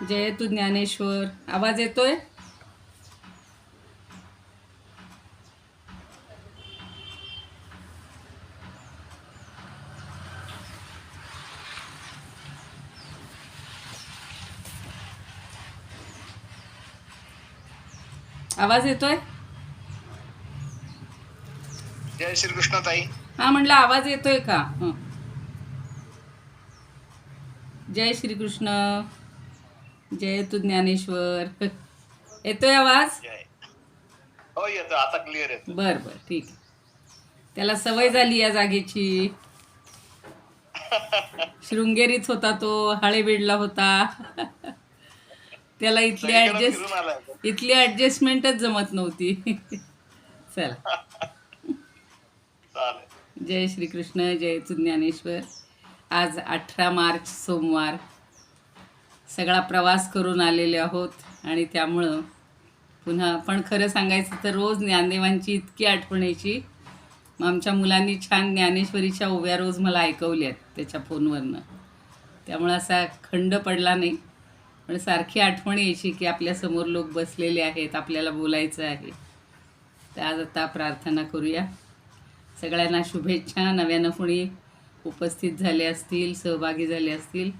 जय तू ज्ञानेश्वर. आवाज येतोय? आवाज येतोय? जय श्रीकृष्ण ताई. हा, म्हटलं आवाज येतोय का? जय श्रीकृष्ण. जय तू ज्ञानेश्वर. येतोय आवाज? जय. हो, येतो आता, क्लिअर येतो. बर बर, ठीक आहे. त्याला सवय झाली या जागेची. शृंगेरीत होता तो, हाळेबीडला होता. त्याला सगळीकडे फिरून आलाय तो. इथली ॲडजस्टमेंटच जमत नव्हती. चला. चालेल. जय श्रीकृष्ण. जय तू ज्ञानेश्वर. आज 18 मार्च सोमवार. सगळा प्रवास करून आलेले आहोत आणि त्यामुळं पुन्हा पण खरं सांगायचं तर रोज ज्ञानदेवांची इतकी आठवण यायची. मग आमच्या मुलांनी छान ज्ञानेश्वरीच्या ओव्या रोज मला ऐकवल्यात त्याच्या फोनवरनं. त्यामुळं असा खंड पडला नाही, पण सारखी आठवण यायची की आपल्यासमोर लोक बसलेले आहेत, आपल्याला बोलायचं आहे. तर आज आता प्रार्थना करूया. सगळ्यांना शुभेच्छा. नव्यानं कोणी उपस्थित झाले असतील, सहभागी झाले असतील,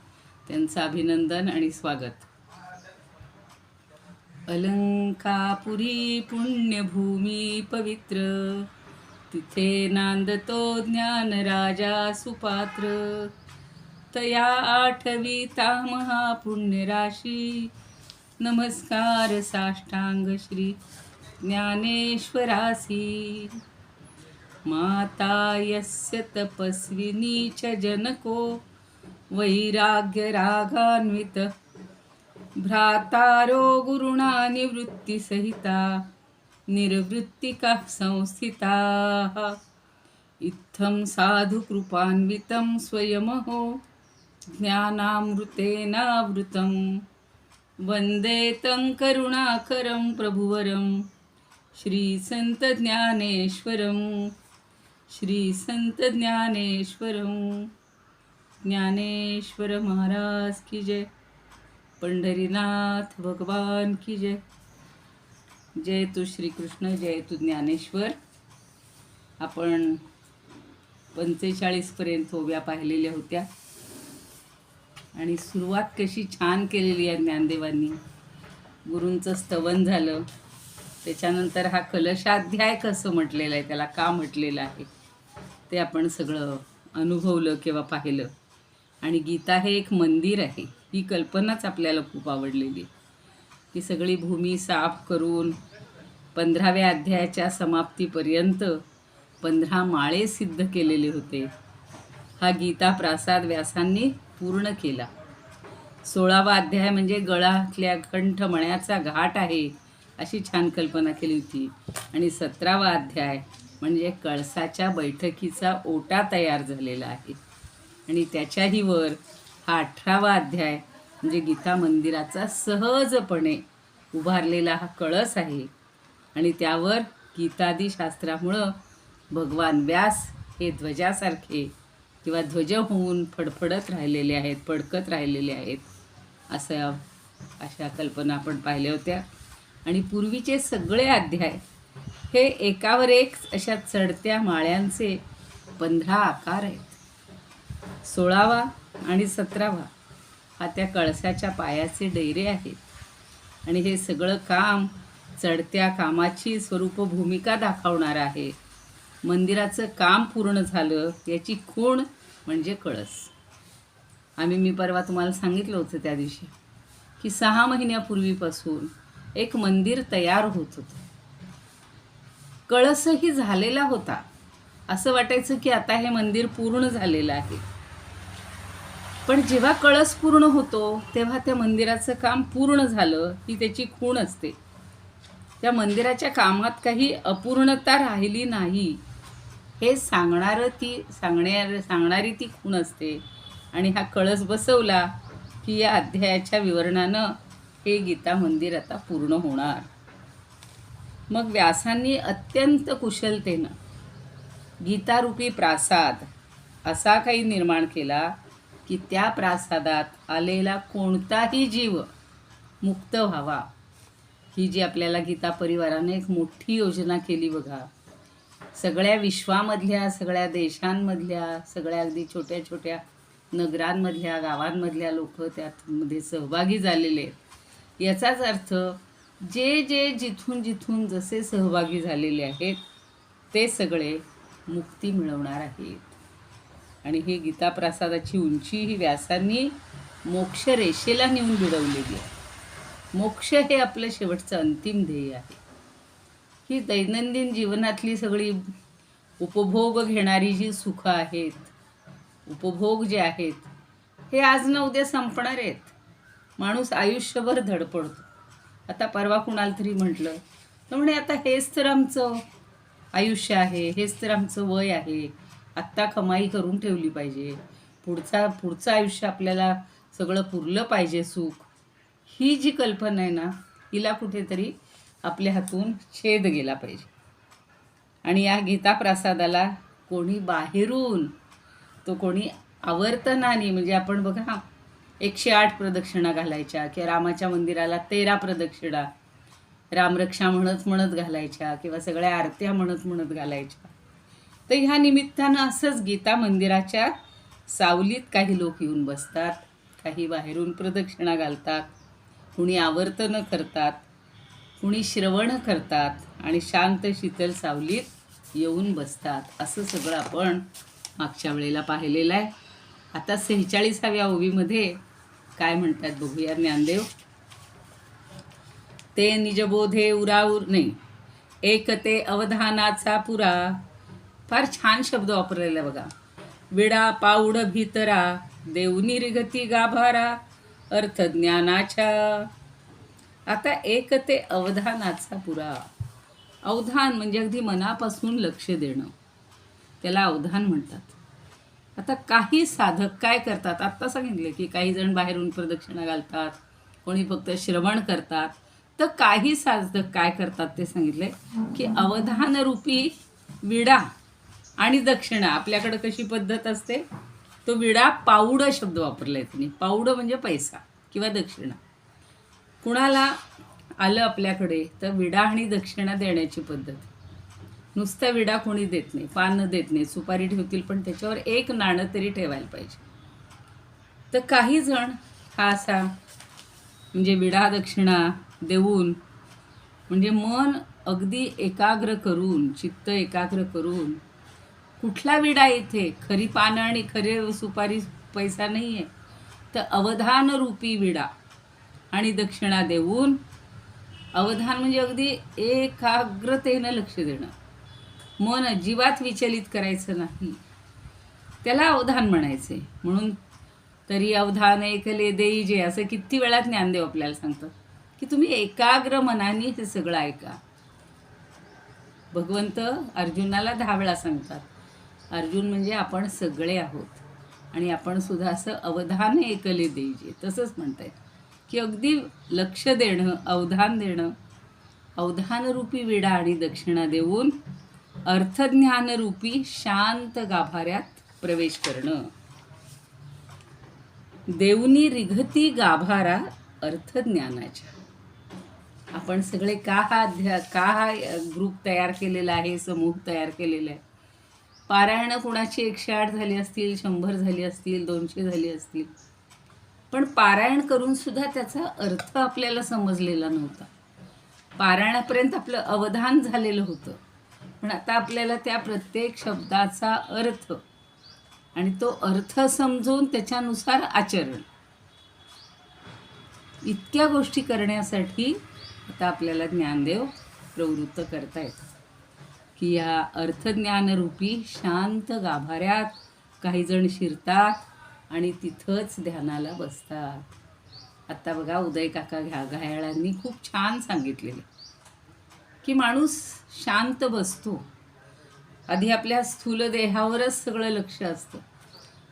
त्यांचं अभिनंदन आणि स्वागत. अलंकापुरी पुण्यभूमी पवित्र, तिथे नांदतो ज्ञान राजा सुपात्र. तया आठविता महापुण्यराशी, नमस्कार साष्टांग श्री ज्ञानेश्वरासी. माता यस्य तपस्विनी च जनको, वैराग्य रागान्वित भ्रातारो गुरुणा निवृत्तिसहिता, निर्वृत्तिका संस्थिताः. इत्थं साधुकृपान्वितं स्वयमहो, ज्ञानामृतेनावृतं. वन्दे तं करुणाकरं प्रभुवरं, श्रीसंतज्ञानेश्वरं. श्रीसंतज्ञानेश्वरं. ज्ञानेश्वर महाराज की जय. पंढरीनाथ भगवान की जय. जय तू श्रीकृष्ण. जय तू ज्ञानेश्वर. आपण 45पर्यंत ओव्या पाहिलेल्या होत्या आणि सुरुवात कशी छान केलेली आहे ज्ञानदेवांनी. गुरूंचं स्तवन झालं, त्याच्यानंतर हा कलशाध्याय कसं म्हटलेलं आहे, त्याला का म्हटलेलं आहे ते आपण सगळं अनुभवलं किंवा पाहिलं. आणि गीता हे एक मंदिर आहे, ही कल्पनाच आपल्याला खूप आवडलेली. ही सगळी भूमी साफ करून 15व्या अध्यायाच्या समाप्तीपर्यंत 15 माळे सिद्ध केलेले होते. हा गीता प्रासाद व्यासांनी पूर्ण केला. 16वा अध्याय म्हणजे गळातल्या कंठमण्याचा घाट आहे अशी छान कल्पना केली होती. आणि 17वा अध्याय म्हणजे कळसाच्या बैठकीचा ओटा तयार झालेला आहे. आणि त्याच्याही वर हा 18वा अध्याय म्हणजे गीता मंदिराचा सहजपणे उभारलेला हा कळस आहे. आणि त्यावर गीतादी शास्त्रामुळं भगवान व्यास हे ध्वजासारखे किंवा ध्वज होऊन फडफडत राहिलेले आहेत, फडकत राहिलेले आहेत, अशा कल्पना आपण पाहिल्या होत्या. आणि पूर्वीचे सगळे अध्याय हे एकावर एक अशा चढत्या माळ्यांचे 15 आकार आहेत. 16वा आणि 17वा हा त्या कळसाच्या पायाचे डेरे आहेत. आणि हे सगळं काम चढत्या कामाची स्वरूप भूमिका दाखवणार आहे. मंदिराचं काम पूर्ण झालं याची खूण म्हणजे कळस. मी परवा तुम्हाला सांगितलं होतं त्या दिवशी की 6 महिन्यापूर्वीपासून एक मंदिर तयार होत होतं. कळसही झालेला होता. असं वाटायचं की आता हे मंदिर पूर्ण झालेलं आहे. पण जेव्हा कळस पूर्ण होतो तेव्हा त्या मंदिराचं काम पूर्ण झालं ही त्याची खूण असते. त्या मंदिराच्या कामात काही अपूर्णता राहिली नाही हे सांगणारी ती खूण असते. आणि हा कळस बसवला की या अध्यायाच्या विवरणानं हे गीता मंदिर आता पूर्ण होणार. मग व्यासांनी अत्यंत कुशलतेनं गीतारूपी प्रासाद असा काही निर्माण केला की त्या प्रासादात आलेला कोणताही जीव मुक्त व्हावा, ही जी आपल्याला गीता परिवाराने एक मोठी योजना केली बघा. सगळ्या विश्वामधल्या, सगळ्या देशांमधल्या, सगळ्या अगदी छोट्या छोट्या नगरांमधल्या, गावांमधल्या लोक त्यामध्ये सहभागी झालेले आहेत. याचाच अर्थ जे जे जिथून जिथून जसे सहभागी झालेले आहेत ते सगळे मुक्ती मिळवणार आहेत. आणि ही गीता प्रसादाची उंची ही व्यासांनी मोक्ष रेषेला नेऊन भिडवलेली आहे. मोक्ष हे आपलं शेवटचं अंतिम ध्येय आहे. ही दैनंदिन जीवनातली सगळी उपभोग घेणारी जी सुखं आहेत, उपभोग जे आहेत, हे आज ना उद्या संपणार आहेत. माणूस आयुष्यभर धडपडतो. आता परवा कुणाला तरी म्हटलं तर म्हणे आता हेच तर आमचं आयुष्य आहे, हेच तर आमचं वय आहे, आत्ता कमाई करून ठेवली पाहिजे, पुढचं आयुष्य आपल्याला सगळं पुरलं पाहिजे सुख. ही जी कल्पना आहे ना, हिला कुठेतरी आपल्या हातून छेद गेला पाहिजे. आणि या गीता प्रसादाला कोणी बाहेरून, तो कोणी आवर्तनाने, म्हणजे आपण बघा 108 प्रदक्षिणा घालायच्या किंवा रामाच्या मंदिराला 13 प्रदक्षिणा रामरक्षा म्हणत म्हणत घालायच्या किंवा सगळ्या आरत्या म्हणत म्हणत घालायच्या. तर ह्या निमित्तानं असंच गीता मंदिराच्या सावलीत काही लोक येऊन बसतात, काही बाहेरून प्रदक्षिणा घालतात, कुणी आवर्तनं करतात, कुणी श्रवण करतात आणि शांत शीतल सावलीत येऊन बसतात. असं सगळं आपण मागच्या वेळेला पाहिलेलं आहे. आता 46व्या ओवीमध्ये काय म्हणतात बघूया ज्ञानदेव. ते निजबोधे उराऊर नाही, एक ते अवधानाचा पुरा. फार छान शब्द वापरलेला बघा. विडा पाऊड भीतरा, देवनी रिगती गाभारा, अर्थ ज्ञानाच्या. आता एक ते अवधानाचा पुरा. अवधान म्हणजे अगदी मनापासून लक्ष देणं, त्याला अवधान म्हणतात. आता काही साधक काय करतात, आत्ता सांगितले की काही जण बाहेरून प्रदक्षिणा घालतात, कोणी फक्त श्रवण करतात. तर काही साधक काय करतात ते सांगितले की अवधानरूपी विडा आणि दक्षिणा. आपल्याकडं कशी पद्धत असते, तो विडा पाऊड शब्द वापरलाय त्यांनी. पाऊड म्हणजे पैसा किंवा दक्षिणा. कुणाला आलं आपल्याकडे तर विडा आणि दक्षिणा देण्याची पद्धत. नुसता विडा कोणी देत नाही, पान देत नाही, सुपारी ठेवतील पण त्याच्यावर एक नाणं तरी ठेवायला पाहिजे. तर काही जण हा असा म्हणजे विडा दक्षिणा देऊन, म्हणजे मन अगदी एकाग्र करून, चित्त एकाग्र करून, कुठला विडा इथे, खरी पानं आणि खरे सुपारी पैसा नाही आहे, तर अवधानरूपी विडा आणि दक्षिणा देऊन, अवधान म्हणजे अगदी एकाग्रतेनं लक्ष देणं, मन अजिबात विचलित करायचं नाही, त्याला अवधान म्हणायचे. म्हणून तरी अवधान ऐकले देई जे, असं किती वेळा ज्ञानदेव आपल्याला सांगतात की तुम्ही एकाग्र मनाने हे सगळं ऐका. भगवंत अर्जुनाला 10 वेळा सांगतात. अर्जुन म्हणजे आपण सगळे आहोत आणि आपण सुद्धा असं अवधान ऐकले देईजे, तसंच म्हणतायत की अगदी लक्ष देणं, अवधान देणं, अवधानरूपी विडा आणि दक्षिणा देऊन अर्थज्ञानरूपी शांत गाभाऱ्यात प्रवेश करणं. देवनी रिघती गाभारा अर्थज्ञानाच्या. आपण सगळे का हा ग्रुप तयार केलेला आहे, समूह तयार केलेला आहे. पारायणं कुणाची 108 झाली असतील, 100 झाली असतील, 200 झाली असतील, पण पारायण करून सुद्धा त्याचा अर्थ आपल्याला समजलेला नव्हता. पारायणापर्यंत आपलं अवधान झालेलं होतं, पण आता आपल्याला त्या प्रत्येक शब्दाचा अर्थ आणि तो अर्थ समजून त्याच्यानुसार आचरण, इतक्या गोष्टी करण्यासाठी आता आपल्याला ज्ञानदेव प्रवृत्त करतायत की या अर्थज्ञानरूपी शांत गाभाऱ्यात काही जण शिरतात आणि तिथंच ध्यानाला बसतात. आत्ता बघा उदय काका घायाळांनी खूप छान सांगितलेलं की माणूस शांत बसतो. आधी आपल्या स्थूल देहावरच सगळं लक्ष असतं,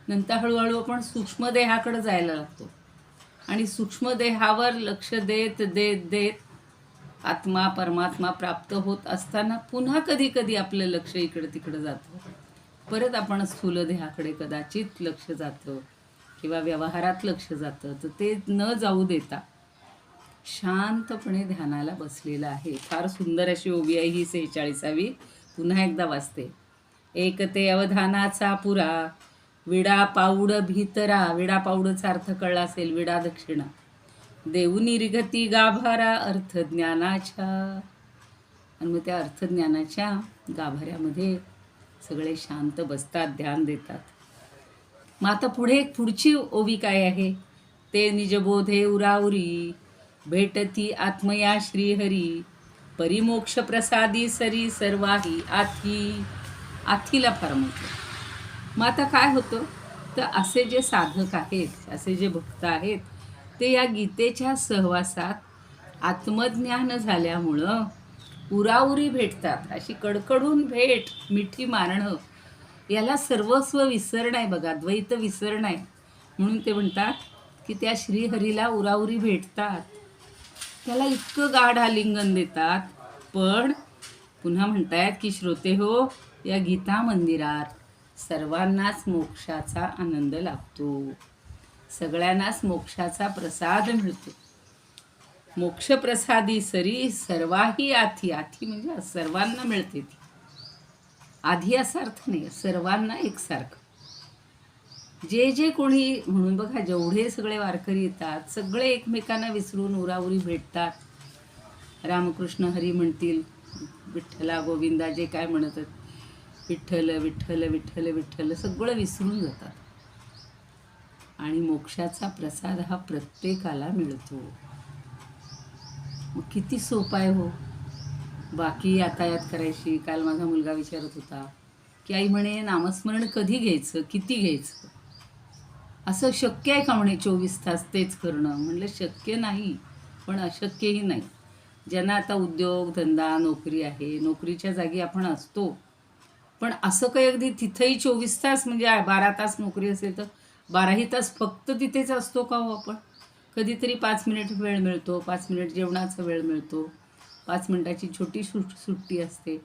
नंतर हळूहळू आपण सूक्ष्म देहाकडे जायला लागतो आणि सूक्ष्म देहावर लक्ष देत देत देत आत्मा परमात्मा प्राप्त होत असताना पुन्हा कधी कधी आपलं लक्ष इकडं तिकडं जातं. परत आपण स्थूल देहाकडे कदाचित लक्ष जातं किंवा व्यवहारात लक्ष जातं. तर ते न जाऊ देता शांतपणे ध्यानाला बसलेला आहे. फार सुंदर अशी ओवी आहे ही 46वी. पुन्हा एकदा वाचते. एक ते अवधानाचा पुरा, विडा पाऊड भीतरा. विडा पाऊडचा अर्थ कळला असेल, विडा दक्षिणा. देऊ निर्गती गाभारा अर्थज्ञानाच्या. आणि मग त्या अर्थज्ञानाच्या गाभाऱ्यामध्ये सगळे शांत बसतात, ध्यान देतात. मग आता पुढची ओवी काय आहे? ते निजबोधे उराउरी, भेटती आत्मया श्रीहरी, परिमोक्ष प्रसादी सरी सर्वाही आथी. आथीला फार म्हटलं. मग आता काय होतं, तर असे जे साधक आहेत, असे जे भक्त आहेत, ते या गीतेच्या सहवासात आत्मज्ञान झाल्यामुळं उराउरी भेटतात. अशी कडकडून भेट, मिठी मारणं, याला सर्वस्व विसरणं आहे बघा, द्वैत विसरणं आहे. म्हणून ते म्हणतात की त्या श्रीहरीला उराउरी भेटतात, त्याला इतकं गाढ आलिंगन देतात. पण पुन्हा म्हणतायत की श्रोते हो, या गीता मंदिरात सर्वांनाच मोक्षाचा आनंद लाभतो, सगळ्यांनाच मोक्षाचा प्रसाद मिळतो. मोक्षप्रसादी सरी सर्वाही आथी. आथी म्हणजे सर्वांना मिळते ती. आधी असा अर्थ नाही, सर्वांना एकसारखं. जे जे कोणी, म्हणून बघा जेवढे सगळे वारकरी येतात, सगळे एकमेकांना विसरून उराउरी भेटतात. रामकृष्ण हरी म्हणतील, विठ्ठला गोविंदा, जे काय म्हणतात, विठ्ठल विठ्ठल विठ्ठल विठ्ठल, सगळं विसरून जातात. आणि मोक्षाचा प्रसाद हा प्रत्येकाला मिळतो. मग किती सोपा आहे हो. बाकी यातायात करायची. काल माझा मुलगा विचारत होता की आई म्हणे नामस्मरण कधी घ्यायचं, किती घ्यायचं, असं शक्य आहे का म्हणे 24 तास तेच करणं. म्हणलं शक्य नाही, पण अशक्यही नाही. ज्यांना आता उद्योग धंदा नोकरी आहे, नोकरीच्या जागी आपण असतो, पण असं काही अगदी तिथंही 24 तास, म्हणजे 12 तास नोकरी असेल तर 12ही तास फक्त तिथेच असतो का हो आपण? कधीतरी 5 मिनिट वेळ मिळतो, 5 मिनिट जेवणाचा वेळ मिळतो, 5 मिनिटाची छोटी सुट्टी असते.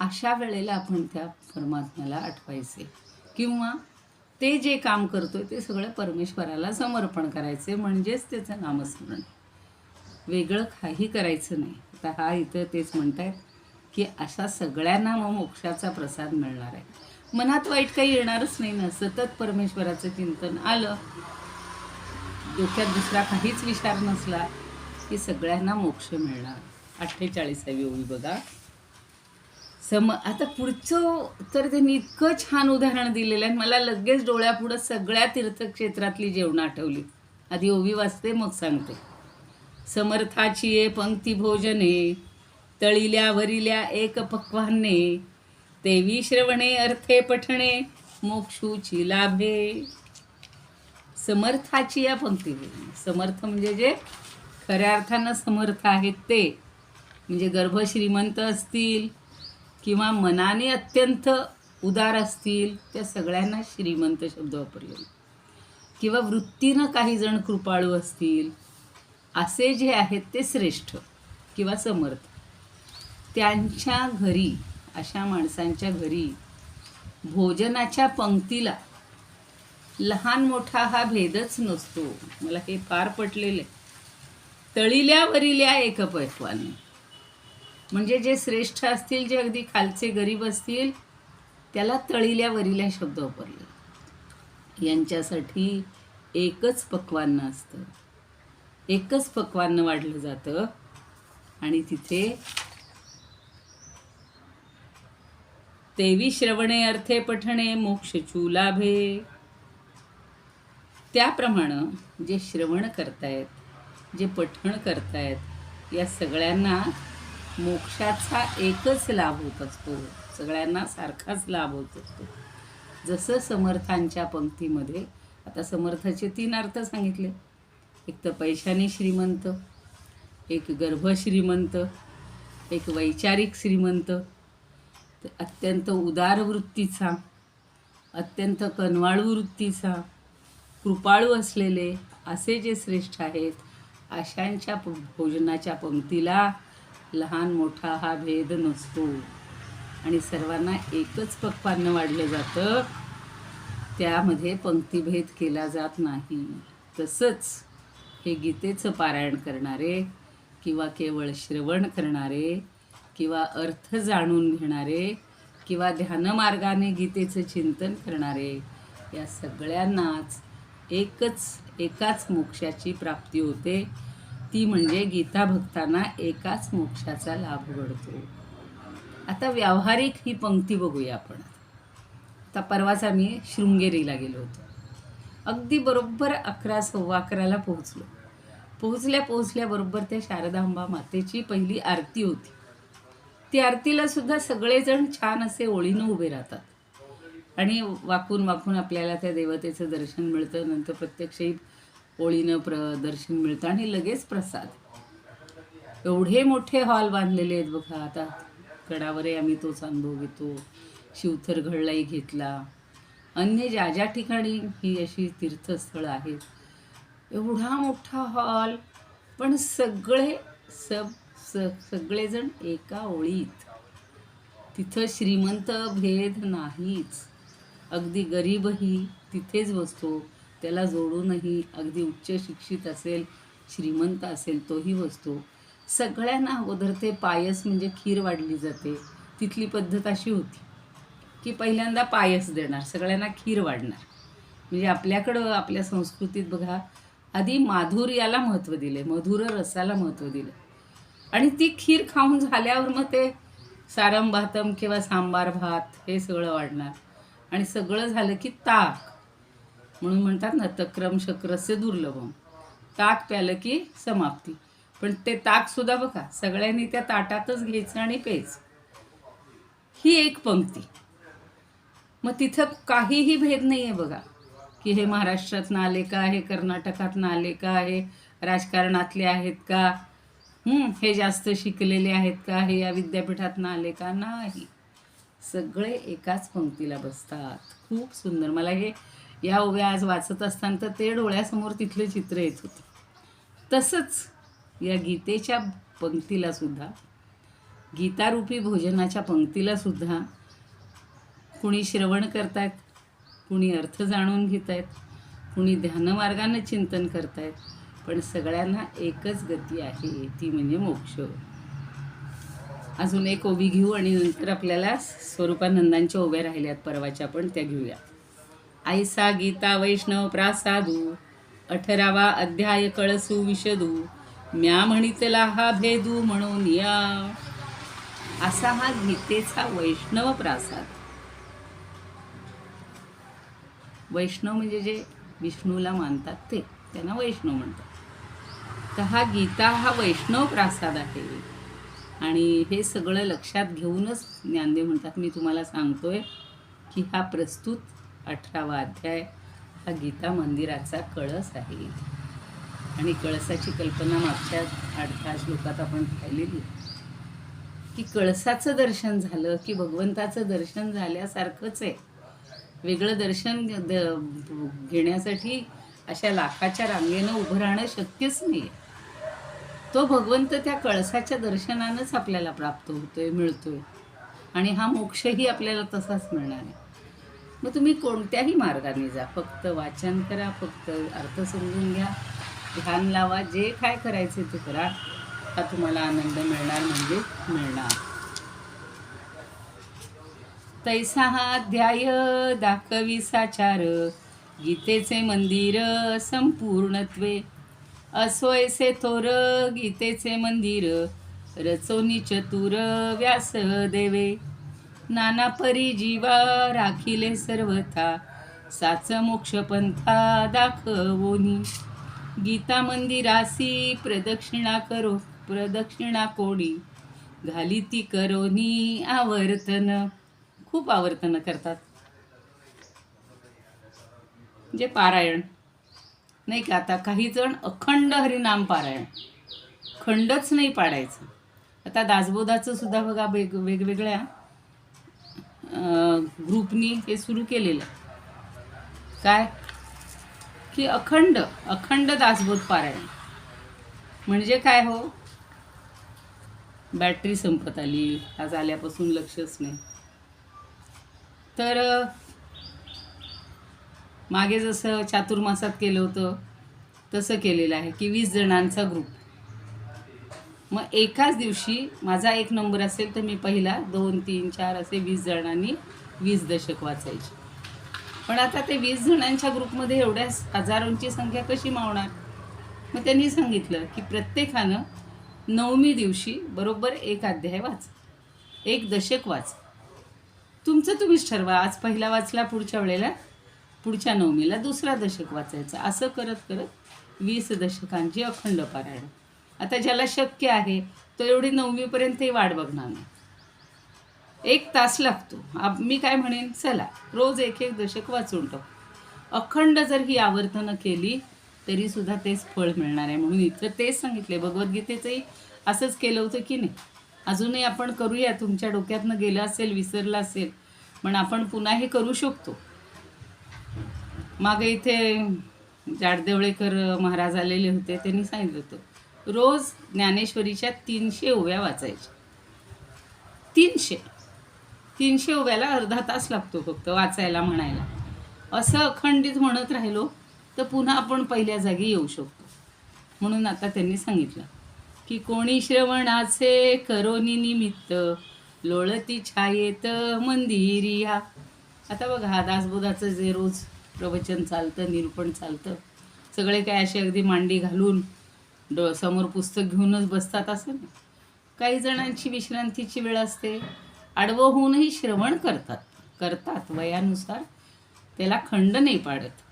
अशा वेळेला आपण त्या परमात्म्याला आठवायचे, किंवा ते जे काम करतोय ते सगळं परमेश्वराला समर्पण करायचे, म्हणजेच त्याचं नामस्मरण. वेगळं काही करायचं नाही. आता हा इथं तेच म्हणतायत की अशा सगळ्यांना मग मोक्षाचा प्रसाद मिळणार आहे. मनात वाईट काही येणारच नाही ना. सतत परमेश्वराचं चिंतन आलं, डोक्यात दुसरा काहीच विचार नसला की सगळ्यांना मोक्ष मिळणार. 48वी ओवी बघा. आता पुढचं तर त्यांनी इतकं छान उदाहरण दिलेलं आहे, मला लगेच डोळ्यापुढं सगळ्या तीर्थक्षेत्रातली जेवणं आठवली. आधी ओवी वाचते मग सांगते. समर्थाची ये पंक्ती भोजने, तळील्या वरिल्या एक पक्वाने, तेवी श्रवणे अर्थे पठणे, मोक्षूची लाभे. समर्थाची या पंक्ती. समर्थ म्हणजे जे खऱ्या अर्थानं समर्थ आहेत ते, म्हणजे गर्भ श्रीमंत असतील किंवा मनाने अत्यंत उदार असतील, त्या सगळ्यांना श्रीमंत शब्द वापरले. किंवा वृत्तीनं काही जण कृपाळू असतील, असे जे आहेत ते श्रेष्ठ किंवा समर्थ. त्यांच्या घरी, अशा माणसांच्या घरी भोजनाच्या पंक्तीला लहान मोठा हा भेदच नसतो. मला हे फार पटलेलं आहे. तळील्या वरिल्या एक पक्वाने, म्हणजे जे श्रेष्ठ असतील, जे अगदी खालचे गरीब असतील, त्याला तळील्या वरिल्या शब्द वापरले. यांच्यासाठी एकच पक्वान्न असतं, एकच पक्वान्न वाढलं जातं. आणि तिथे तेवी श्रवणे अर्थे पठणे मोक्षचू लाभे. त्याप्रमाणे जे श्रवण करतायत, जे पठण करतायत, या सगळ्यांना मोक्षाचा एकच लाभ होत असतो, सगळ्यांना सारखाच लाभ होत असतो. जसं समर्थांच्या पंक्तीमध्ये आता समर्थाचे 3 अर्थ सांगितले. एक तर पैशाने श्रीमंत, एक गर्भ श्रीमंत, एक वैचारिक श्रीमंत, अत्यंत उदार वृत्तीचा, अत्यंत कनवाळू वृत्तीचा, कृपाळू असलेले, असे जे श्रेष्ठ आहेत, अशांच्या भोजनाच्या पंक्तीला लहान मोठा हा भेद नसतो आणि सर्वांना एकच पक्वान्न वाढलं जातं. त्यामध्ये पंक्तिभेद केला जात नाही. तसंच हे गीतेचं पारायण करणारे किंवा केवळ श्रवण करणारे किंवा अर्थ जाणून घेणारे किंवा ध्यानमार्गाने गीतेचं चिंतन करणारे या सगळ्यांनाच एकाच मोक्षाची प्राप्ती होते. ती म्हणजे गीता भक्तांना एकाच मोक्षाचा लाभ घडतो. आता व्यावहारिक ही पंक्ती बघूया आपण. आता परवाच आम्ही शृंगेरीला गेलो होतो. अगदी बरोबर 11:15 पोहोचल्याबरोबर त्या शारदांबा मातेची पहिली आरती होती. ती आरतीला सुद्धा सगळेजण छान असे ओळीनं उभे राहतात आणि वाकून आपल्याला त्या देवतेचं दर्शन मिळतं. नंतर प्रत्यक्षही ओळीनं दर्शन मिळतं आणि लगेच प्रसाद. एवढे मोठे हॉल बांधलेले आहेत बघा. आता गडावरही आम्ही तोच अनुभव घेतो. शिवथरगडलाही घेतला. अन्य ज्या ठिकाणी ही अशी तीर्थस्थळं आहेत, एवढा मोठा हॉल, पण सगळेजण एका ओळीत. तिथं श्रीमंत भेद नाहीच. अगदी गरीबही तिथेच बसतो, त्याला जोडूनही अगदी उच्च शिक्षित असेल, श्रीमंत असेल तोही बसतो. सगळ्यांना अगोदर ते पायस म्हणजे खीर वाढली जाते. तिथली पद्धत अशी होती की पहिल्यांदा पायस देणार, सगळ्यांना खीर वाढणार. म्हणजे आपल्याकडं आपल्या संस्कृतीत बघा आधी माधुर्याला महत्त्व दिले, मधुर रसाला महत्त्व दिलं. आणि ती खीर खाऊन झाल्यावर मग ते सारम भातम किंवा सांबार भात हे सगळं वाढणार. आणि सगळं झालं की ताक, म्हणून म्हणतात ना तक्रम शक्रस्य दुर्लभम, ताक प्यालं की समाप्ती. पण ते ताकसुद्धा बघा सगळ्यांनी त्या ताटातच घ्यायचं आणि प्यायचं. ही एक पंक्ती. मग तिथं काहीही भेद नाही आहे बघा की हे महाराष्ट्रातनं आले का, हे कर्नाटकातनं आले का, हे राजकारणातले आहेत का, हे जास्त शिकलेले आहेत का, हे या विद्यापीठातनं आले का, नाही. सगळे एकाच पंक्तीला बसतात. खूप सुंदर. मला हे या ओव्या आज वाचत असताना तर ते डोळ्यासमोर तिथलं चित्र येत होतं. तसंच या गीतेच्या पंक्तीलासुद्धा, गीतारूपी भोजनाच्या पंक्तीलासुद्धा कुणी श्रवण करतायत, कुणी अर्थ जाणून घेत आहेत, कुणी ध्यानमार्गानं चिंतन करतायत, पण सगळ्यांना एकच गती आहे, ती म्हणजे मोक्ष. अजून एक ओवी घेऊ आणि नंतर आपल्याला स्वरूपानंदांच्या ओव्या राहिल्यात परवाच्या, पण त्या घेऊया. ऐसा गीता वैष्णव प्रासादू 18वा अध्याय कळसू विशदू, म्या म्हणितला हा भेदू म्हणून या. असा हा गीतेचा वैष्णव प्रासाद. वैष्णव म्हणजे जे विष्णूला मानतात ते, त्यांना वैष्णव म्हणतात. तर हा गीता हा वैष्णव प्रासाद आहे. आणि हे सगळं लक्षात घेऊनच ज्ञानदेव म्हणतात मी तुम्हाला सांगतोय की हा प्रस्तुत 18वा अध्याय हा गीता मंदिराचा कळस आहे. आणि कळसाची कल्पना मागच्या 8 श्लोकात आपण पाहिलेली की कळसाचं दर्शन झालं की भगवंताचं दर्शन झाल्यासारखंच आहे. वेगळं दर्शन घेण्यासाठी अशा लाखाच्या रांगेनं उभं राहणं शक्यच नाही आहे. तो भगवंत त्या कळसाच्या दर्शनानंच आपल्याला प्राप्त होतोय, मिळतोय. आणि हा मोक्षही आपल्याला तसाच मिळणार आहे. मग तुम्ही कोणत्याही मार्गाने जा, फक्त वाचन करा, फक्त अर्थ समजून घ्या, ध्यान लावा, जे काय करायचे ते करा, हा तुम्हाला आनंद मिळणार म्हणजे मिळणार. तैसा हा अध्याय दाखविसाचार, गीतेचे मंदिर संपूर्णत्वे. असोयसे थोर गीतेचे मंदिर, रचोनी चतुर व्यास देवे. नाना परी जीवा राखिले सर्वथा, साच मोक्ष पंथा दाखवोनी. गीता मंदिरासी प्रदक्षिणा कोणी, घाली ती करोनी आवर्तन. खूप आवर्तन करतात, म्हणजे पारायण नाही का. आता काही जण अखंड हरिनाम पारायण, खंडच नाही पाडायचं. आता दासबोधाचं सुद्धा बघा वेगवेगळ्या ग्रुपनी हे सुरू केलेलं काय की अखंड दासबोध पारायण. म्हणजे काय हो, बॅटरी संपत आली, आज आल्यापासून लक्षच नाही. तर मागे जसं चातुर्मासात केलं होतं तसं केलेलं आहे की 20 जणांचा ग्रुप. मग एकाच दिवशी माझा एक नंबर असेल तर मी पहिला 2, 3, 4 असे 20 जणांनी 20 दशक वाचायचे. पण आता ते 20 जणांच्या ग्रुपमध्ये एवढ्या हजारोंची संख्या कशी मावणार? मग त्यांनी सांगितलं की प्रत्येकानं 9वी दिवशी बरोबर एक अध्याय वाच, एक दशक वाच. तुमचं तुम्हीच ठरवा. आज पहिला वाचला, पुढच्या वेळेला पुढच्या 9वीला दुसरा दशक वाचायचा. असं करत करत 20 दशकांची अखंड पारायण. आता ज्याला शक्य आहे तो एवढी 9वीपर्यंतही वाट बघणार नाही. 1 तास लागतो. मी काय म्हणेन, चला रोज एक एक दशक वाचून टाकू. अखंड जर ही आवर्तनं केली तरीसुद्धा तेच फळ मिळणार आहे. म्हणून इथं तेच सांगितले. भगवद्गीतेचंही असंच केलं होतं की नाही? अजूनही आपण करूया. तुमच्या डोक्यातनं गेलं असेल, विसरलं असेल, पण आपण पुन्हा हे करू शकतो. मागे इथे जाडदेवळेकर महाराज आलेले होते. त्यांनी सांगितलं होतं रोज ज्ञानेश्वरीच्या 300 ओव्या वाचायच्या. 300 ओव्याला अर्धा तास लागतो फक्त वाचायला, म्हणायला. असं अखंडित म्हणत राहिलो तर पुन्हा आपण पहिल्या जागी येऊ शकतो. म्हणून आता त्यांनी सांगितलं की कोणी श्रवणाचे करोनी निमित्त, लोळती छायेत मंदिरिया. आता बघा, हा दासबोधाचं जे रोज प्रवचन चालतं, निरूपण चालतं, सगळे काय असे अगदी मांडी घालून समोर पुस्तक घेऊनच बसतात असं नाही. काही जणांची विश्रांतीची वेळ असते. आडवं होऊनही श्रवण करतात वयानुसार. त्याला खंड नाही पाडत.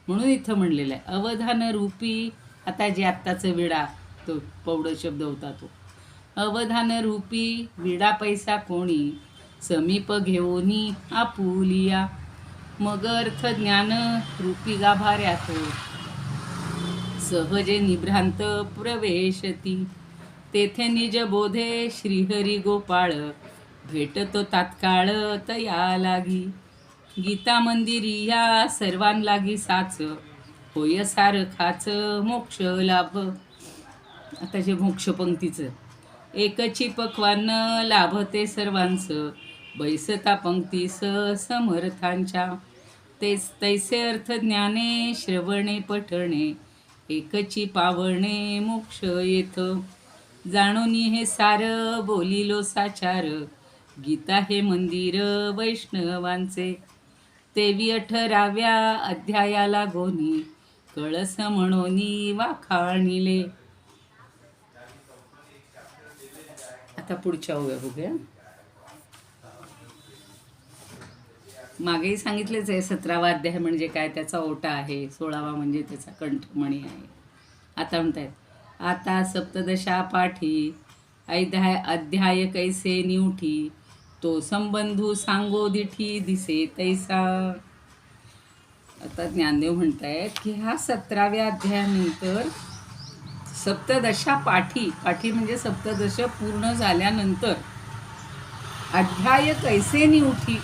म्हणून इथं म्हणलेलं आहे अवधान रूपी. आता जे आत्ताचं विडा, तो पौढ शब्द होता तो, अवधान रूपी विडा पैसा कोणी, समीप घेऊनी आपुलिया. मग अर्थ ज्ञान रूपी गाभाऱ्यात, सहजे निभ्रांत प्रवेशती. तेथे निज बोधे श्रीहरी गोपाळ, भेटतो तात्काळ तया लागी. गीता मंदिरिया सर्वांलागी साच, होय सारखाच मोक्ष लाभ. आता जे मोक्ष पंक्तीचं, एकची पक्वान लाभते सर्वांस, बैसता पंक्तीस समर्थांच्या. तेच तैसे अर्थ ज्ञाने श्रवणे पठणे, एकची पावणे मोक्ष येथ. जाणूनी हे सार बोलिलो साचार, गीता हे मंदिर वैष्णवांचे. 18व्या अध्यायाला गोनी, कळस म्हणोनी वाखाणिले. आता पुढच्या ओव्या बघूया. मागेही सांगितलेच आहे 17वा अध्याय म्हणजे काय, त्याचा ओटा आहे. 16वा म्हणजे त्याचा कंठमणी आहे. आता म्हणतायत आता सप्तदशा पाठी, अध्याय कैसे निवठी, तो संबंधू सांगो दिठी दिसे तैसा. आता ज्ञानदेव म्हणतायत की हा 17व्या अध्यायानंतर सप्तदशा पाठी म्हणजे सप्तदश पूर्ण झाल्यानंतर अध्याय कैसे निवठी,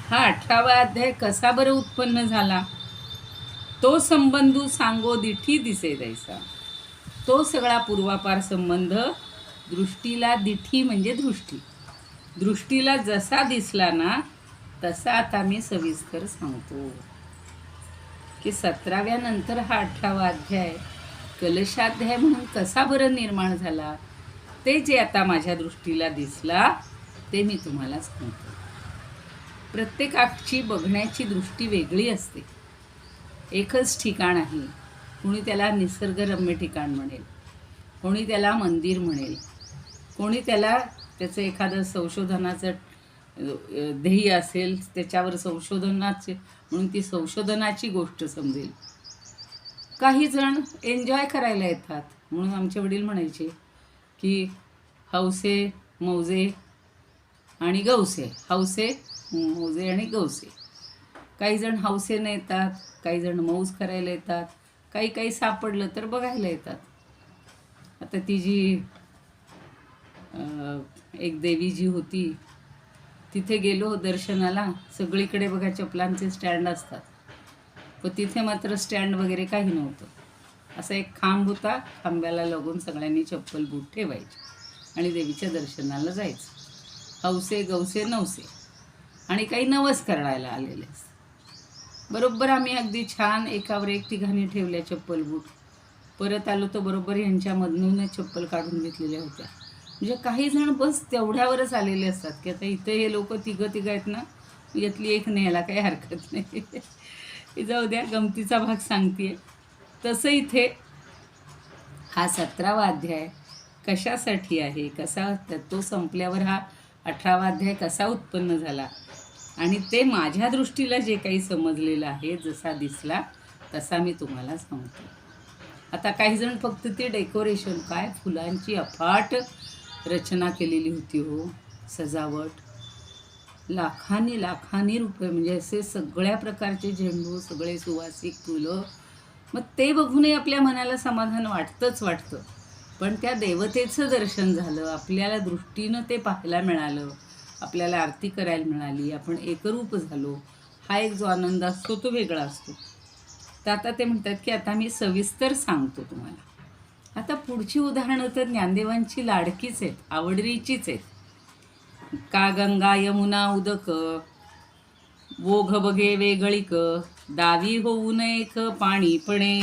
हा 18वा अध्याय कसा बरं उत्पन्न झाला. तो संबंधू सांगो दिठी दिसे तैसा. तो सगळा पूर्वापार संबंध दृष्टीला, दिठी म्हणजे दृष्टीला जसा दिसला ना तसा आता मी सविस्तर सांगतो की 17व्या नंतर हा 18वा अध्याय कलशाध्याय म्हणून कसा बरं निर्माण झाला. ते जे आता माझ्या दृष्टीला दिसला ते मी तुम्हाला सांगतो. प्रत्येकाची बघण्याची दृष्टी वेगळी असते. एकच ठिकाण आहे. कोणी त्याला निसर्गरम्य ठिकाण म्हणेल, कोणी त्याला मंदिर म्हणेल, कोणी त्याला त्याचं एखादं संशोधनाचं ध्येय असेल, त्याच्यावर संशोधनाचे म्हणून ती संशोधनाची गोष्ट समजेल. काही जण एन्जॉय करायला येतात. म्हणून आमचे वडील म्हणायचे की हौसे मौजे आणि गौसे, हौसे मौजे आणि गौसे. काही जण हौसेनं येतात, काही जण मौज करायला येतात, काही सापडलं तर बघायला येतात. आता ती जी एक देवी जी होती तिथे गेलो दर्शनाला. सगळीकडे बघा चपलांचे स्टँड असतात, पण तिथे मात्र स्टँड वगैरे काही नव्हतं. असा एक खांब होता, खांब्याला लागून सगळ्यांनी चप्पल बूट ठेवायचे आणि देवीच्या दर्शनाला जायचं. हौसे गौसे नवसे आणि काही नवस करायला आलेले असतात. बरोबर आम्ही अगदी छान एकावर एक तिघांनी ठेवल्या चप्पल बूट. परत आलो तर बरोबर ह्यांच्यामधूनच चप्पल काढून घेतलेल्या होत्या. म्हणजे काही जण बस तेवढ्यावरच आलेले असतात की आता इथे हे लोक तिघं आहेत ना, यातली एक न्यायला काही हरकत नाही. जाऊ द्या, गमतीचा भाग सांगते. तसं इथे हा 17वा अध्याय कशासाठी आहे, कसा तो संपल्यावर हा 18वा अध्याय कसा उत्पन्न झाला आणि ते माझ्या दृष्टीला जे काही समजलेलं आहे, जसा दिसला तसा मी तुम्हाला सांगतो. आता काही जण फक्त ते डेकोरेशन, काय फुलांची अफाट रचना केलेली होती हो, सजावट. लाखांनी रुपये, म्हणजे असे सगळ्या प्रकारचे झेंडू, सगळे सुवासिक फुलं. मग ते बघूनही आपल्या मनाला समाधान वाटतं. पण त्या देवतेचं दर्शन झालं, आपल्याला दृष्टीनं ते पाहायला मिळालं, आपल्याला आरती करायला मिळाली, आपण एकरूप झालो, हा एक जो आनंद असतो तो वेगळा असतो. तर आता ते म्हणतात की आता मी सविस्तर सांगतो तुम्हाला. आता पुढची उदाहरणं तर ज्ञानदेवांची लाडकीच आहेत, आवडीचीच आहेत. का गंगा यमुना उदक, ओघ बघे वेगळीक, दावी होऊ नये पाणी पणे.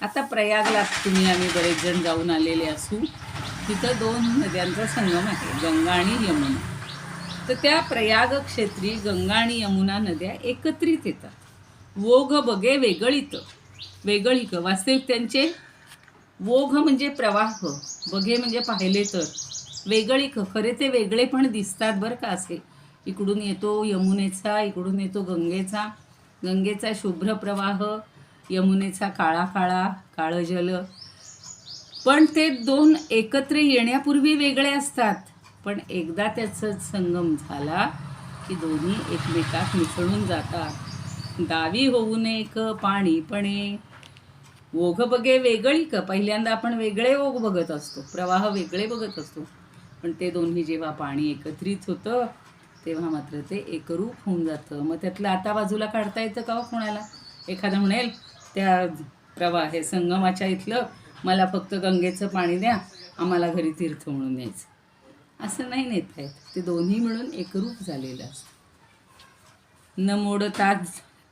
आता प्रयागला तुम्ही आम्ही बरेच जण जाऊन आलेले असू. तिथं 2 नद्यांचा संगम आहे, गंगा आणि यमुना. तर त्या प्रयाग क्षेत्री गंगा आणि यमुना नद्या एकत्रित येतात. ओघ बघे वेगळीक, वास्तविक त्यांचे ओघ म्हणजे प्रवाह, बघे म्हणजे पाहिले तर, वेगळीक खरे ते वेगळे पण दिसतात बरं का. असे इकडून येतो यमुनेचा, इकडून येतो गंगेचा शुभ्र प्रवाह, यमुनेचा काळं जल. पण ते 2 एकत्र येण्यापूर्वी वेगळे असतात. पण एकदा त्याचा संगम झाला की दोन्ही एकमेकात मिसळून जातात. दावी होऊ नये पाणी पणे, ओघ बघे वेगळीक. पहिल्यांदा आपण वेगळे ओघ बघत असतो, प्रवाह वेगळे बघत असतो. पण ते दोन्ही जेव्हा पाणी एकत्रित होतं तेव्हा मात्र ते एकरूप होऊन जातं. मग त्यातलं आता बाजूला काढता येतं का हो कोणाला? एखादा म्हणेल त्या हे संगमाच्या इथलं मला फक्त गंगेचं पाणी द्या, आम्हाला घरी तीर्थ म्हणून यायचं, असं नाही नेता येत. ते दोन्ही मिळून एकरूप झालेलं असतं. न मोडता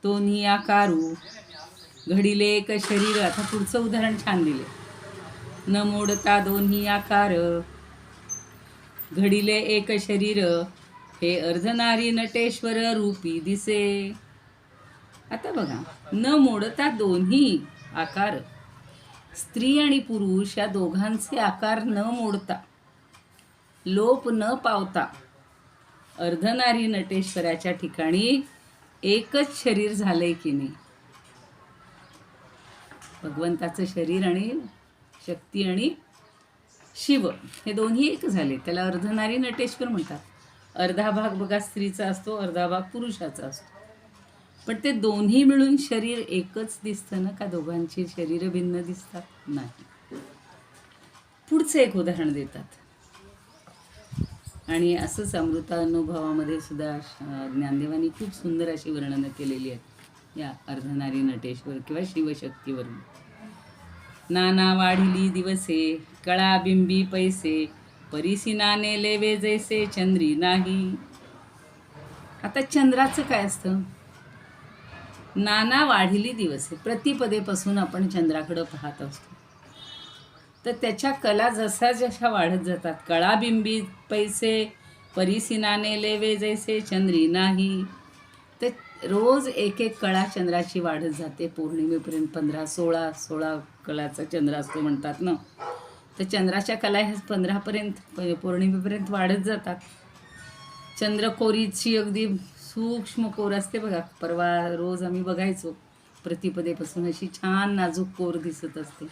दोन्ही आकारू, घडिले एक शरीर. आता पुढचं उदाहरण छान दिले. न मोडता दोन्ही आकार, घडिले एक शरीर, हे अर्धनारी नटेश्वर रूपी दिसे. आता बघा, न मोडता दोन्ही आकार, स्त्री आणि पुरुष या दोघांचे आकार न मोडता, लोप न पावता, अर्धनारी नटेश्वराच्या ठिकाणी एकच शरीर झालंय की नाही. भगवंताचं शरीर आणि शक्ती आणि शिव हे दोन्ही एक झाले, त्याला अर्धनारी नटेश्वर म्हणतात. अर्धा भाग बघा स्त्रीचा असतो, अर्धा भाग पुरुषाचा असतो. पण ते दोन्ही मिळून शरीर एकच दिसतं ना, का दोघांची शरीर भिन्न दिसतात? नाही. पुढचं एक उदाहरण देतात. आणि असंच अमृतानुभवामध्ये सुद्धा ज्ञानदेवांनी खूप सुंदर अशी वर्णनं केलेली आहेत या अर्धनारी नटेश्वर किंवा शिवशक्तीवर. नाना वाढिली दिवसे, कळा बिंबी पैसे, परिसिनाने लेवे जैसे चंद्री नाही. आता चंद्राचं काय असतं? नाना वाढिली दिवसे, प्रतिपदेपासून आपण चंद्राकडं पाहत असतो. तर त्याच्या कला जशा वाढत जातात, कळाबिंबी पैसे, परिसिनाने लेवे जैसे चंद्री नाही. तर रोज एक कळा चंद्राची वाढत जाते. पौर्णिमेपर्यंत 15-16 कलाचा चंद्र असतो म्हणतात ना. तर चंद्राच्या कला ह्या 15पर्यंत पौर्णिमेपर्यंत वाढत जातात. चंद्रकोरीची अगदी सूक्ष्म कोर असते बघा. परवा रोज आम्ही बघायचो, प्रतिपदेपासून अशी छान नाजूक कोर दिसत असते.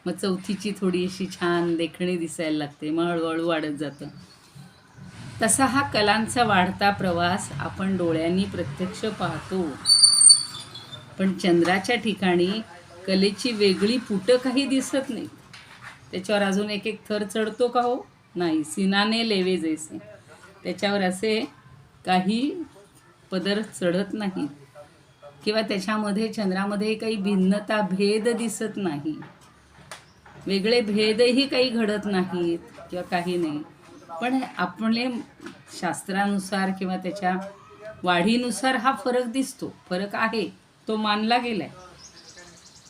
मग चौथीची थोडी अशी छान देखणी दिसायला लागते, मग हळूहळू वाढत जातं. तसा हा कलांचा वाढता प्रवास आपण डोळ्यांनी प्रत्यक्ष पाहतो. पण चंद्राच्या ठिकाणी कलेची वेगळी पुटं काही दिसत नाही. त्याच्यावर अजून एक थर चढतो का हो? नाही. सिनाने लेवे जैसे, त्याच्यावर असे काही पदर चढत नाही किंवा त्याच्यामध्ये चंद्रामध्ये काही भिन्नता, भेद दिसत नाही, वेगळे भेदही काही घडत नाहीत किंवा काही नाही. पण आपले शास्त्रानुसार किंवा त्याच्या वाढीनुसार हा फरक दिसतो, फरक आहे, तो मानला गेलाय.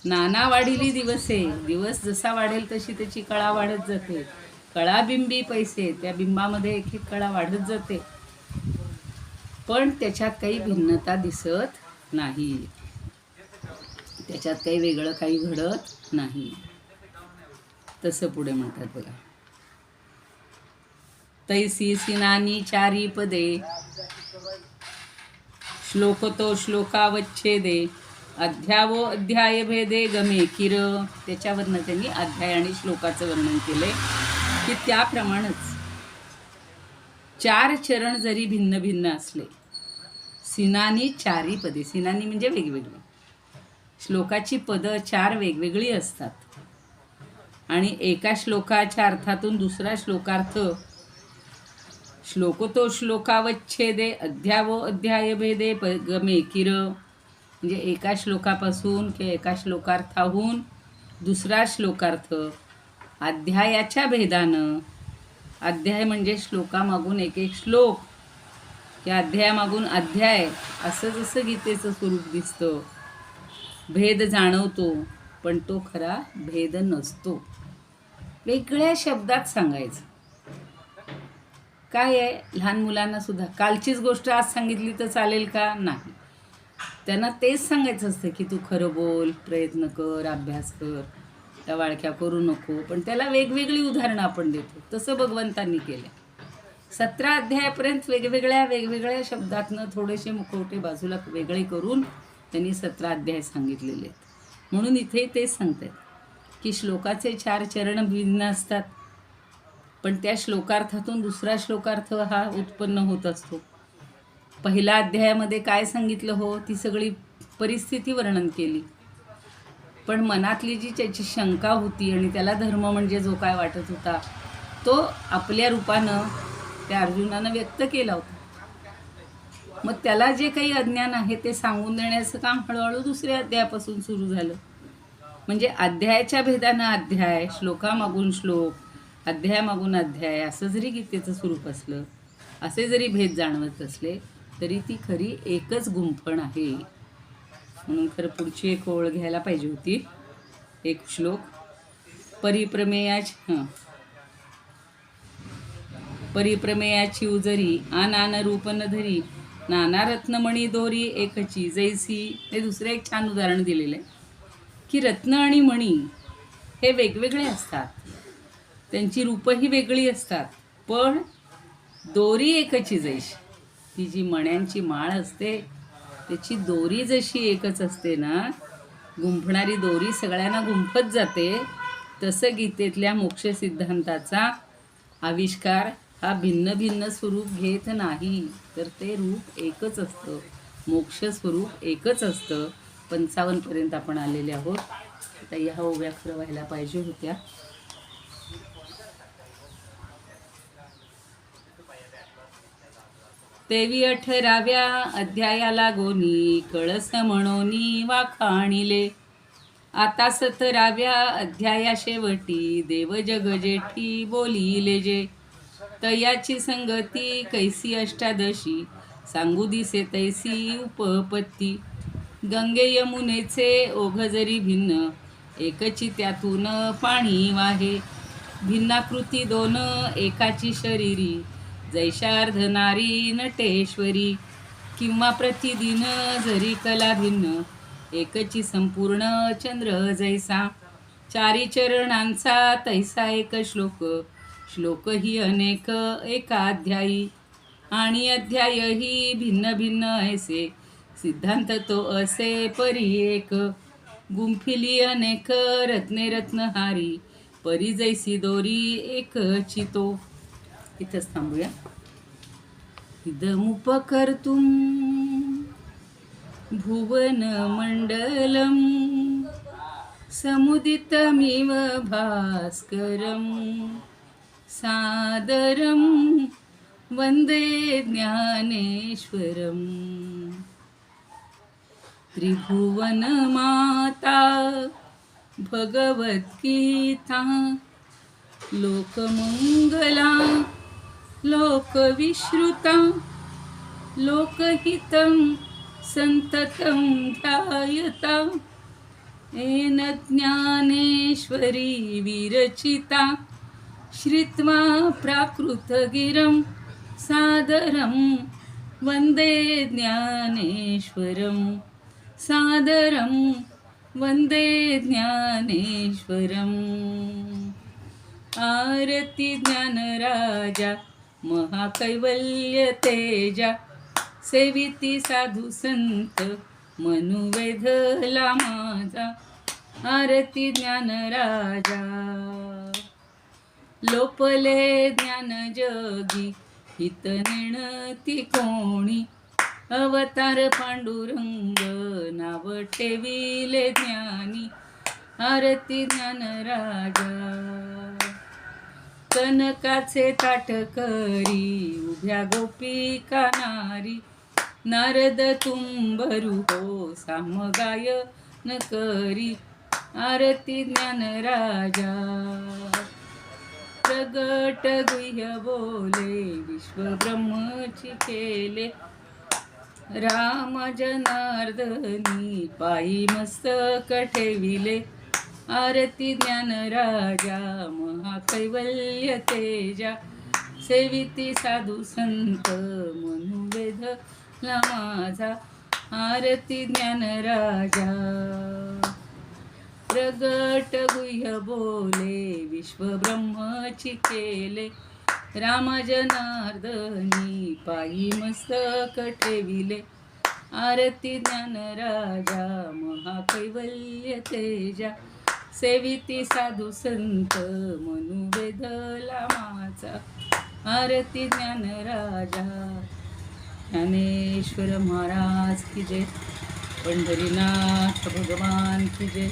नाना वाढिली दिवसे, दिवस जसा वाढेल तशी त्याची कळा वाढत जाते. कळा बिंबी पैसे, त्या बिंबामध्ये एक एक कळा वाढत जाते, पण त्याच्यात काही भिन्नता दिसत नाही, त्याच्यात काही वेगळं काही घडत नाही. तसं पुढे म्हणतात बघा. तैसी सिनानी चारी पदे, श्लोक तो श्लोकावच्छेदे, अध्यावो अध्याय भेदे गमे किर. त्याच्यावरनं त्यांनी अध्याय आणि श्लोकाचं वर्णन केलंय की त्याप्रमाणेच चार चरण जरी भिन्न भिन्न असले, सिनानी चारी पदे, सिनानी म्हणजे वेगवेगळी, श्लोकाची पदं चार वेगवेगळी असतात आणि एका श्लोकाच्या अर्थातून दुसरा श्लोकार्थ, श्लोक तो श्लोकावच्छेदे, अध्यावो अध्याय भेदे गमे किर, म्हणजे एका श्लोकापासून किंवा एका श्लोकार्थाहून दुसरा श्लोकार्थ अध्यायाच्या भेदानं, अध्याय म्हणजे श्लोकामागून एक एक श्लोक, त्या अध्यायामागून अध्याय, असं जसं गीतेचं स्वरूप दिसतं, भेद जाणवतो, पण तो खरा भेद नसतो. वेगळ्या शब्दात सांगायचं. काय आहे, लहान मुलांना सुद्धा कालचीच गोष्ट आज सांगितली तर चालेल का? नाही. त्यांना तेच सांगायचं असतं की तू खरं बोल, प्रयत्न कर, अभ्यास कर, त्या वाळक्या करू नको, पण त्याला वेगवेगळी उदाहरणं आपण देतो. तसं भगवंतांनी केलं. 17 अध्यायापर्यंत वेगवेगळ्या शब्दातनं थोडेसे मुखवटे बाजूला वेगळे करून त्यांनी 17 अध्याय सांगितलेले आहेत. म्हणून इथे तेच सांगतात की श्लोकाचे 4 चरण भिन्न असतात, पण त्या श्लोकार्थातून दुसरा श्लोकार्थ हा उत्पन्न होत असतो. पहिल्या अध्यायामध्ये काय सांगितलं हो, ती सगळी परिस्थिती वर्णन केली, पण मनातली जी त्याची शंका होती आणि त्याला धर्म म्हणजे जो काय वाटत होता, तो आपल्या रूपानं त्या अर्जुनानं व्यक्त केला होता. मग त्याला जे काही अज्ञान आहे ते सांगून देण्याचं काम हळूहळू दुसऱ्या अध्यायापासून सुरू झालं. म्हणजे अध्यायाच्या भेदानं अध्याय, श्लोकामागून श्लोक, अध्यायामागून अध्याय, असं जरी गीतेचं स्वरूप असलं, असे जरी भेद जाणवत असले, तरी ती खरी एकच गुंफण आहे. म्हणून खरं पुढची एक ओळ घ्यायला पाहिजे होती, एक श्लोक. परिप्रमेयाची उजरी आनान रूप न धरी, नाना रत्नमणी दोरी एकची जैसी. हे दुसरं एक छान उदाहरण दिलेलं आहे की रत्न आणि मणी हे वेगवेगळे असतात, त्यांची रूपही वेगळी असतात, पण दोरी एकची जैशी. ती जी मण्यांची माळ असते त्याची दोरी जशी एकच असते ना, गुंफणारी दोरी सगळ्यांना गुंफत जाते, तसं गीतेतल्या मोक्ष सिद्धांताचा आविष्कार हा भिन्न भिन्न स्वरूप घेत नाही, तर ते रूप एकच असतं, मोक्ष स्वरूप एकच असतं. 55 पर्यंत आपण आलेले आहोत. आता ह्या ओव्या खरं व्हायला पाहिजे होत्या. तेवी 18व्या अध्यायाला गोनी, कळस म्हणोनी वाखाणिले. आता 17व्या अध्याया शेवटी, देव जग जेठी बोलिले जे. तयाची संगती कैसी अष्टादशी, सांगू दिसे तैसी उपपत्ती. गंगे यमुनेचे ओघ जरी भिन्न, एकची त्यातून पाणी वाहे. भिन्नाकृती दोन एकाची शरीरी, जैशा अर्धनारी नटेश्वरी. किंवा प्रतिदिन जरी कला भिन्न, एकची संपूर्ण चंद्र जैसा. चारी चरणांचा तैसा एक श्लोक, श्लोक ही अनेक एकाध्यायी. आणि अध्यायही भिन्न भिन्न ऐसे, सिद्धांत तो असे परी एक. गुंफिली अनेक रत्ने रत्नहारी, परी जैसी दोरी एकची तो. इथंच थांबूया. इदमुपकर्तुं भुवन मंडलम, समुदितमिव भास्करम. सादरम वंदे ज्ञानेश्वरम. त्रिभुवन माता भगवद्गीता, लोकमंगला लोकविश्रुता, लोकहितं संततं ध्यायता येन ज्ञानेश्वरी विरचिता श्रित्वा प्राकृतगिरं सादरं वन्दे ज्ञानेश्वरं सादरं वन्दे ज्ञानेश्वरम् आरती ज्ञानराजा महाकैवल्य तेजा सेविती साधू संत मनुवेधला माझा आरती ज्ञानराजा लोपले ज्ञान जगी हित नेणती कोणी अवतार पांडुरंग नाव ठेविले ज्ञानी आरती ज्ञानराजा कनकाचे ताट करी उभ्या गोपिका नारी नारद तुंबरू हो सामगायन करी आरती ज्ञानराजा प्रगट गुह्य बोले विश्वब्रह्मची केले राम जनार्दनी पायी मस्तक ठेविले आरती ज्ञानराजा महाकैवल्य तेजा सेविती साधू संत मनुवेधला माझा आरती ज्ञानराजा प्रगट गुह्य बोले विश्वब्रह्मची केले राम जनार्दनी पायी मस्तक ठेविले आरती ज्ञानराजा महाकैवल्य तेजा सेविती साधू संत मनुवेधला माझा आरती ज्ञानराजा ज्ञानेश्वर महाराज की जय पंढरीनाथ भगवान की जय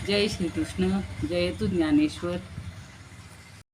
जय श्री कृष्ण जय तू ज्ञानेश्वर।